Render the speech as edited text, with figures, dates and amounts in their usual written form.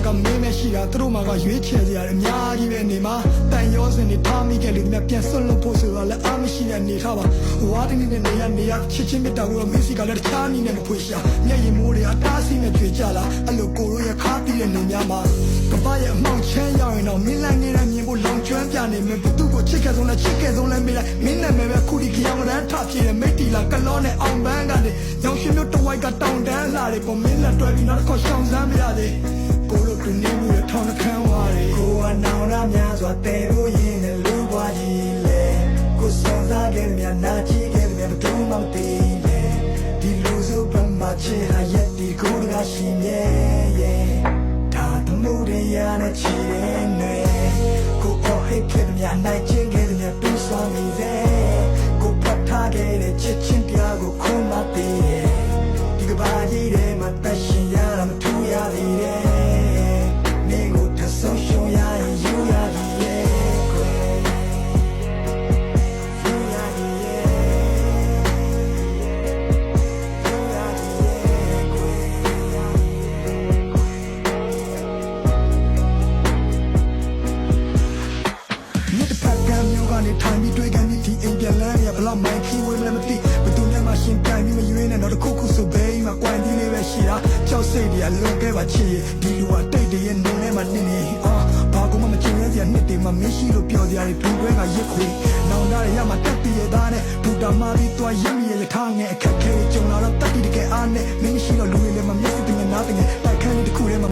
ကမင်းမရှိတာသူတို့မှာကရွေးချယ်စရာအများကြီးပဲနေမှာတန်ရောစင်နေထားမိခဲ့လေဒီမြပြန်ဆွတ်လို့ဖို့ဆိုတော့လည်းအားမရှိတဲ့နေထားပါဝါတင်းနဲ့နေရချစ်ချင်းမြတ်တာကိုမင်းစီကလည်းတခြားနည်းနဲ့မဖွေရှာမျက်ရည်မိုးတွေအတားဆီးနဲ့ကြွေကြလာအဲ့လိုကိုရိုးရခါတီးတဲ့နေများမှာကပရဲ့အမောင်ချမ်းရောက်ရင်တော့မင်းလိုက်နေတဲ့မြင်ဖို့လောင်ကျွမ်းပြနေမယ်ဘသူ့ကိုချစ်ခဲ့ဆုံးလဲချစ်ခဲ့ဆုံးလဲမေးလိုက်မင်းနဲ့ပဲခုဒီကြောင်ရန်ထဖြစ်တဲ့မိတ်တီလာကလောနဲ့အောင်ပန်းကနေရောင်ရှင်မျိုးတဝိုက်ကတောင်တန်းလာတယ်ပေါ်မင်းလက်တွဲပြီးနောက်တစ်ခေါက်ရှောင်းစမ်းမရသေးကိုလိုတူနေမှုရထောင်းနှခမ်းဝါရီကိုကနောင်ရများစွာတဲဖို့ရင်းနဲ့လူပွားကြီးလေကိုစောစားခဲ့မြနာကြည့်ခဲ့မြဘသူမှမသိလေဒီလူစုပမာချေဟာရက်ဒီကိုကရှိမြဲရဲ့ဒါတမှုတွေရနဲ့ချီတဲ့နေကိုအော်ဟိတ်ခဲ့မြနိုင်ချင်းခဲ့မြတူဆောင်မိတဲ့ကိုပတ်ထားခဲ့တဲ့ချစ်ချင်းပြကိုခုံးမသိရဲ့ဒီကဘာကြီးထဲမှာတရှင်ရတာမထူရသေးတဲ့နေကိုထဆုံးရှုံးရရင်ယူရသည်ရဲ့ကွယ်ယူရသည်ရဲ့ယူရသည်ရဲ့ကွယ်မြစ်တစ်ဖက်ကမ်းမျိုးကနေထိုင်ပြီးတွေ့ကန်ပြီးဒီအိမ်ပြန်လန်းရဘလောက်မိုင်းခီးဝဲမလဲမသိဘသူနဲ့မှရှင်ကန်ပြီးမရွေးနဲ့တော့တစ်ခုခုဆိုဘဲမှာကွမ်တီးလေးပဲရှိတာကြောက်စိတ်တွေအလွန်ခဲ့ပါချစ်ဒီလူကတိတ်တည်းနေနဲ့မှနင်းနေဘာကမှမချင်ရစရာနှစ်တွေမှမရှိလို့ပြောစရာတွေဒူတွဲကရစ်ခွေနောင်တရရမှာတက်တည်ရသားနဲ့ဘူတာမာပြီးသွားရမရရထားငယ်အခက်ခဲကြုံလာတော့တက်တည်တကယ်အားနဲ့မင်းရှိတော့လူတွေလည်းမမျက်စိတင်နားတင်တိုက်ခန်းလေးတစ်ခုထဲမှာ